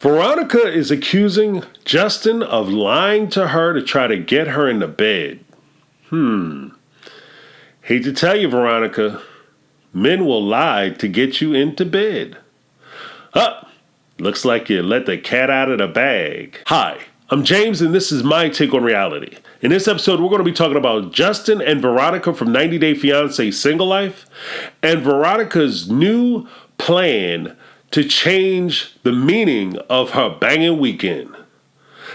Veronica is accusing Justin of lying to her to try to get her into bed. Hate to tell you, Veronica, men will lie to get you into bed. Looks like you let the cat out of the bag. Hi, I'm James, and this is my take on reality. In this episode, we're going to be talking about Justin and Veronica from 90 Day Fiance Single Life, and Veronica's new plan to change the meaning of her banging weekend.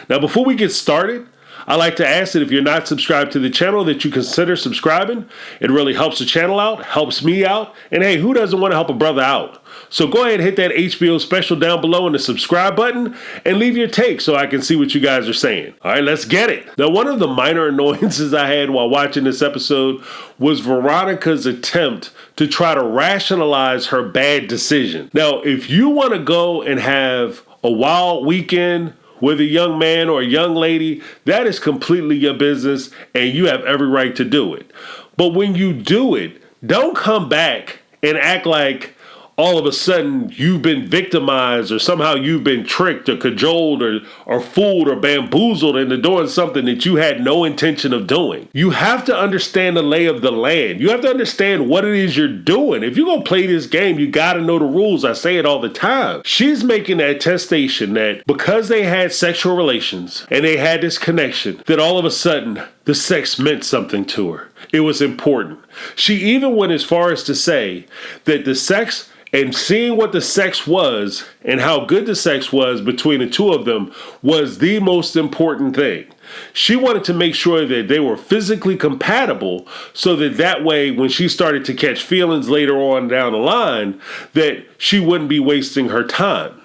Now, before we get started, I'd like to ask that if you're not subscribed to the channel, that you consider subscribing. It really helps the channel out, helps me out, and hey, who doesn't want to help a brother out? So go ahead and hit that HBO special down below in the subscribe button and leave your take so I can see what you guys are saying. All right, let's get it. Now, one of the minor annoyances I had while watching this episode was Veronica's attempt to try to rationalize her bad decision. Now, if you want to go and have a wild weekend with a young man or a young lady, that is completely your business and you have every right to do it. But when you do it, don't come back and act like all of a sudden you've been victimized or somehow you've been tricked or cajoled or fooled or bamboozled into doing something that you had no intention of doing. You have to understand the lay of the land. You have to understand what it is you're doing. If you're going to play this game, you got to know the rules. I say it all the time. She's making that attestation that because they had sexual relations and they had this connection, that all of a sudden the sex meant something to her. It was important. She even went as far as to say that the sex and seeing what the sex was and how good the sex was between the two of them was the most important thing. She wanted to make sure that they were physically compatible so that way when she started to catch feelings later on down the line, that she wouldn't be wasting her time.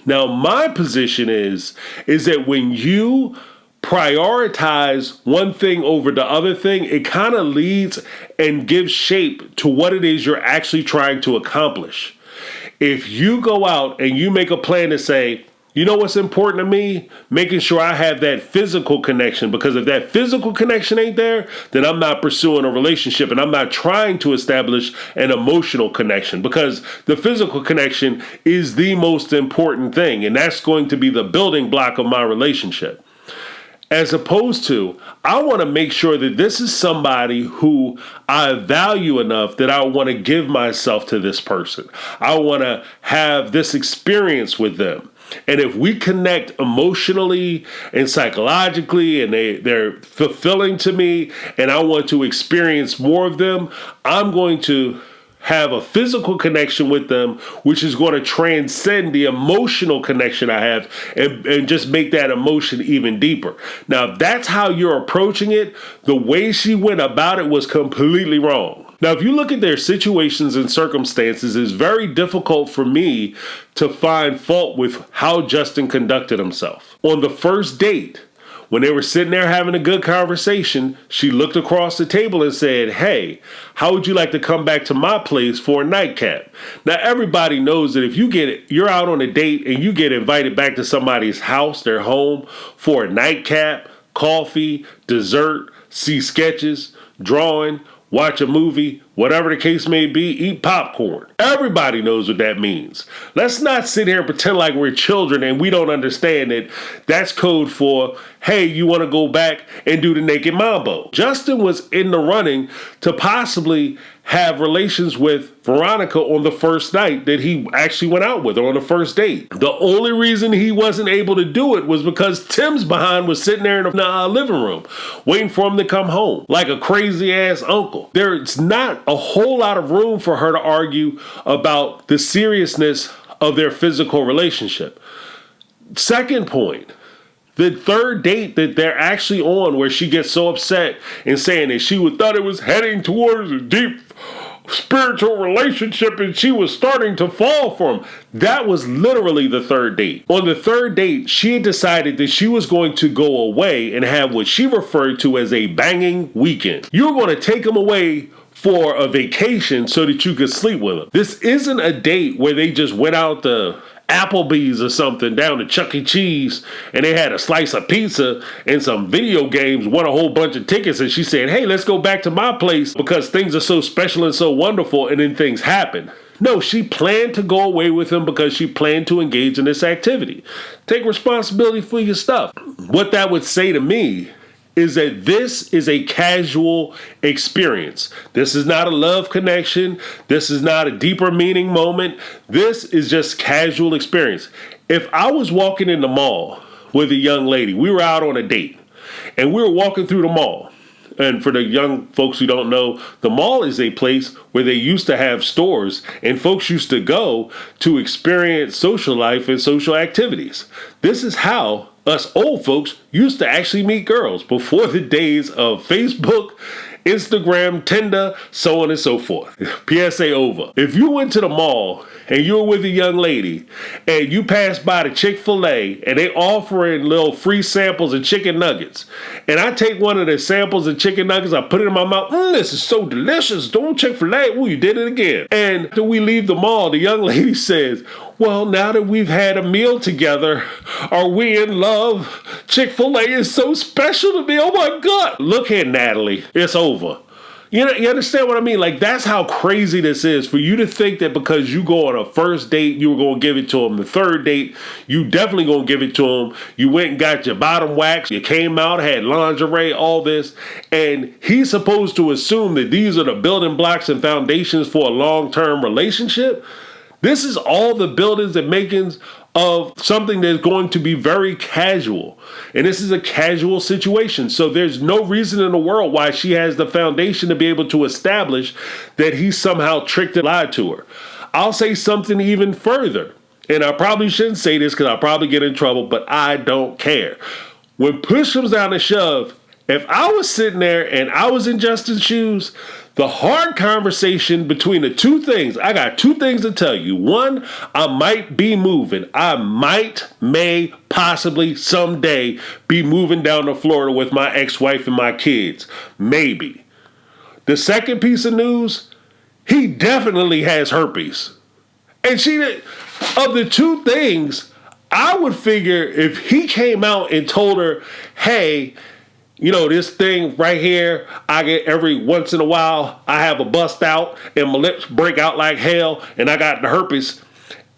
Now, my position is that when you prioritize one thing over the other thing, it kind of leads and gives shape to what it is you're actually trying to accomplish. If you go out and you make a plan to say, you know what's important to me? Making sure I have that physical connection, because if that physical connection ain't there, then I'm not pursuing a relationship and I'm not trying to establish an emotional connection, because the physical connection is the most important thing, and that's going to be the building block of my relationship. As opposed to, I want to make sure that this is somebody who I value enough that I want to give myself to this person. I want to have this experience with them. And if we connect emotionally and psychologically and they're fulfilling to me and I want to experience more of them, I'm going to have a physical connection with them, which is going to transcend the emotional connection I have and just make that emotion even deeper. Now, if that's how you're approaching it, the way she went about it was completely wrong. Now, if you look at their situations and circumstances, it's very difficult for me to find fault with how Justin conducted himself. On the first date, when they were sitting there having a good conversation, she looked across the table and said, hey, how would you like to come back to my place for a nightcap? Now, everybody knows that if you're out on a date and you get invited back to somebody's house, their home, for a nightcap, coffee, dessert, see sketches, drawing, watch a movie, whatever the case may be, eat popcorn. Everybody knows what that means. Let's not sit here and pretend like we're children and we don't understand that that's code for, hey, you want to go back and do the naked mambo. Justin was in the running to possibly have relations with Veronica on the first night that he actually went out with her, on the first date. The only reason he wasn't able to do it was because Tim's behind was sitting there in the living room waiting for him to come home like a crazy ass uncle. There's not a whole lot of room for her to argue about the seriousness of their physical relationship. Second point, the third date that they're actually on, where she gets so upset and saying that she thought it was heading towards a deep spiritual relationship and she was starting to fall for him. That was literally the third date. On the third date, she had decided that she was going to go away and have what she referred to as a banging weekend. You're going to take him away for a vacation so that you could sleep with him. This isn't a date where they just went out to Applebee's or something, down to Chuck E. Cheese, and they had a slice of pizza and some video games, won a whole bunch of tickets, and she said, hey, let's go back to my place because things are so special and so wonderful, and then things happen. No, she planned to go away with him because she planned to engage in this activity. Take responsibility for your stuff. What that would say to me is that this is a casual experience. This is not a love connection. This is not a deeper meaning moment. This is just casual experience. If I was walking in the mall with a young lady, we were out on a date, and we were walking through the mall. And for the young folks who don't know, the mall is a place where they used to have stores and folks used to go to experience social life and social activities. This is how us old folks used to actually meet girls before the days of Facebook, Instagram, Tinder, so on and so forth. PSA over. If you went to the mall and you were with a young lady and you passed by the Chick-fil-A and they offering little free samples of chicken nuggets, and I take one of the samples of chicken nuggets, I put it in my mouth, this is so delicious, don't Chick-fil-A, you did it again. And after we leave the mall, the young lady says, well, now that we've had a meal together, are we in love? Chick-fil-A is so special to me. Oh my God. Look here, Natalie. It's over. You understand what I mean? Like, that's how crazy this is. For you to think that because you go on a first date, you were going to give it to him. The third date, you definitely going to give it to him. You went and got your bottom waxed. You came out, had lingerie, all this. And he's supposed to assume that these are the building blocks and foundations for a long-term relationship. This is all the buildings and makings of something that's going to be very casual. And this is a casual situation. So there's no reason in the world why she has the foundation to be able to establish that he somehow tricked and lied to her. I'll say something even further. And I probably shouldn't say this because I'll probably get in trouble, but I don't care. When push comes down to shove, if I was sitting there and I was in Justin's shoes, the hard conversation between the two things, I got two things to tell you. One, I might be moving. I may, possibly, someday be moving down to Florida with my ex-wife and my kids. Maybe. The second piece of news, he definitely has herpes. And of the two things, I would figure if he came out and told her, hey, this thing right here, I get every once in a while, I have a bust out and my lips break out like hell and I got the herpes.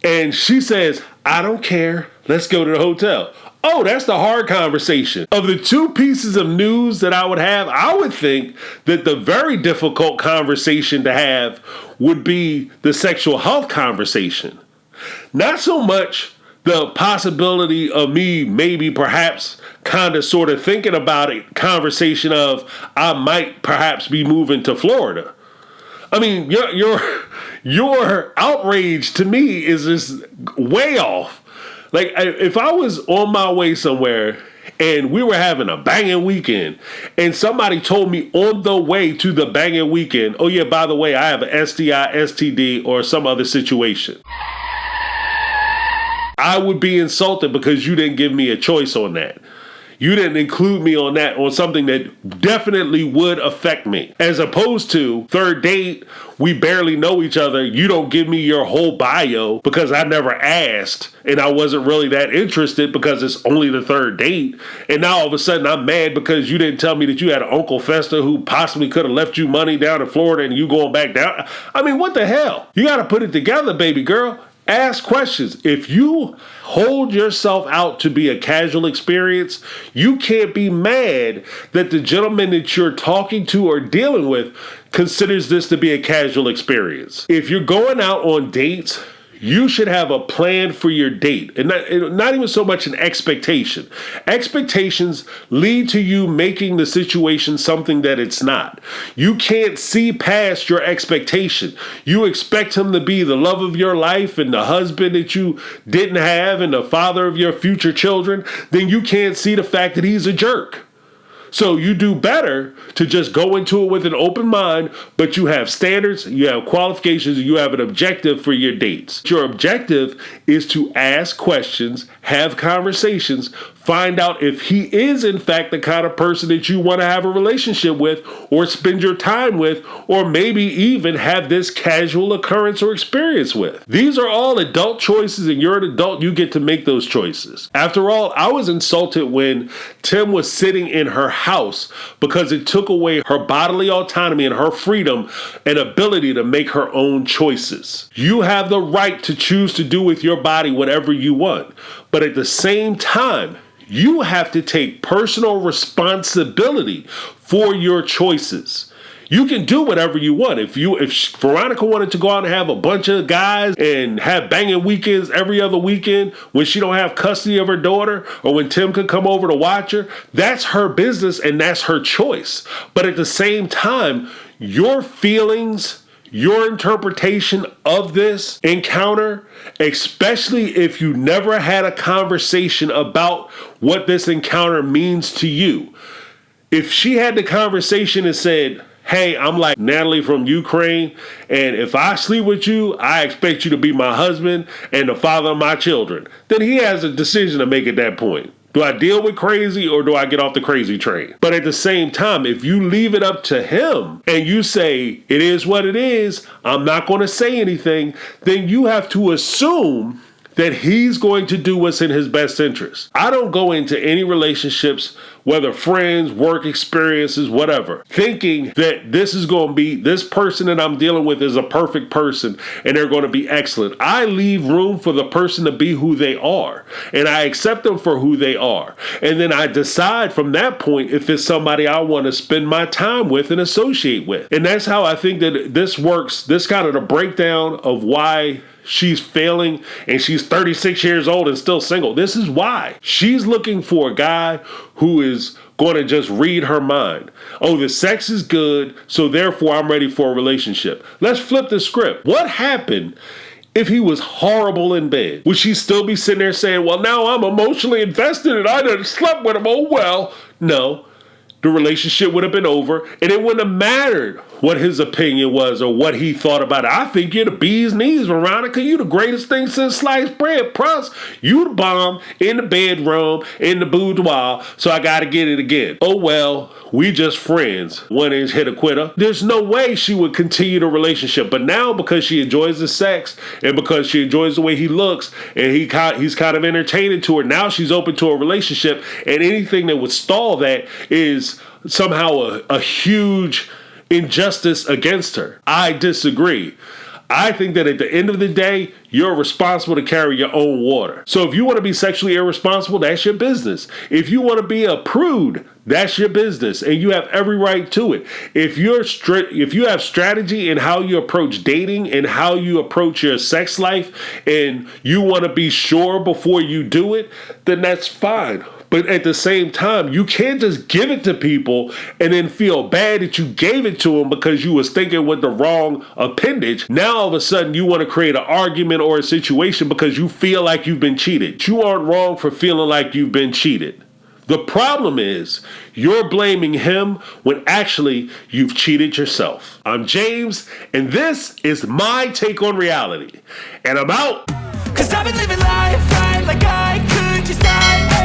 And she says, I don't care. Let's go to the hotel. Oh, that's the hard conversation. Of the two pieces of news that I would have, I would think that the very difficult conversation to have would be the sexual health conversation. Not so much the possibility of me maybe perhaps kind of sort of thinking about it, conversation of I might perhaps be moving to Florida. I mean, your outrage to me is just way off. Like, if I was on my way somewhere and we were having a banging weekend and somebody told me on the way to the banging weekend, oh yeah, by the way, I have an STI, STD, or some other situation, I would be insulted because you didn't give me a choice on that. You didn't include me on that, on something that definitely would affect me. As opposed to third date, we barely know each other. You don't give me your whole bio because I never asked and I wasn't really that interested because it's only the third date. And now all of a sudden I'm mad because you didn't tell me that you had an Uncle Fester who possibly could have left you money down in Florida and you going back down. I mean, what the hell? You got to put it together, baby girl. Ask questions. If you hold yourself out to be a casual experience, you can't be mad that the gentleman that you're talking to or dealing with considers this to be a casual experience. If you're going out on dates, you should have a plan for your date and not even so much an expectation. Expectations lead to you making the situation something that it's not. You can't see past your expectation. You expect him to be the love of your life and the husband that you didn't have and the father of your future children. Then you can't see the fact that he's a jerk. So you do better to just go into it with an open mind, but you have standards, you have qualifications, you have an objective for your dates. Your objective is to ask questions, have conversations, find out if he is in fact the kind of person that you want to have a relationship with or spend your time with, or maybe even have this casual occurrence or experience with. These are all adult choices and you're an adult, you get to make those choices. After all, I was insulted when Tim was sitting in her house because it took away her bodily autonomy and her freedom and ability to make her own choices. You have the right to choose to do with your body whatever you want, but at the same time, you have to take personal responsibility for your choices. You can do whatever you want. If Veronica wanted to go out and have a bunch of guys and have banging weekends every other weekend when she don't have custody of her daughter or when Tim could come over to watch her, that's her business and that's her choice. But at the same time, your feelings, your interpretation of this encounter, especially if you never had a conversation about what this encounter means to you. If she had the conversation and said, hey, I'm like Natalie from Ukraine, and if I sleep with you, I expect you to be my husband and the father of my children, then he has a decision to make at that point. Do I deal with crazy or do I get off the crazy train? But at the same time, if you leave it up to him and you say, it is what it is, I'm not going to say anything, then you have to assume that he's going to do what's in his best interest. I don't go into any relationships, whether friends, work experiences, whatever, thinking that this is going to be, this person that I'm dealing with is a perfect person and they're going to be excellent. I leave room for the person to be who they are and I accept them for who they are. And then I decide from that point if it's somebody I want to spend my time with and associate with. And that's how I think that this works. This kind of the breakdown of why she's failing and she's 36 years old and still single. This is why. She's looking for a guy who is going to just read her mind. Oh, the sex is good, so therefore I'm ready for a relationship. Let's flip the script. What happened if he was horrible in bed? Would she still be sitting there saying, well, now I'm emotionally invested and I done slept with him. Oh, well. No. The relationship would have been over, and it wouldn't have mattered what his opinion was or what he thought about it. I think you're the bee's knees, Veronica. You the greatest thing since sliced bread. Plus, you the bomb in the bedroom, in the boudoir, so I got to get it again. Oh, well, we just friends. One inch hit a quitter. There's no way she would continue the relationship, but now because she enjoys the sex and because she enjoys the way he looks and he's kind of entertaining to her, now she's open to a relationship, and anything that would stall that is somehow a huge injustice against her. I disagree. I think that at the end of the day, you're responsible to carry your own water. So if you want to be sexually irresponsible, that's your business. If you want to be a prude, that's your business, and you have every right to it. If you have strategy in how you approach dating and how you approach your sex life, and you want to be sure before you do it, then that's fine. But at the same time, you can't just give it to people and then feel bad that you gave it to them because you was thinking with the wrong appendage. Now all of a sudden you want to create an argument or a situation because you feel like you've been cheated. You aren't wrong for feeling like you've been cheated. The problem is you're blaming him when actually you've cheated yourself. I'm James, and this is my take on reality. And I'm out. 'Cause I've been living life right like I could just die.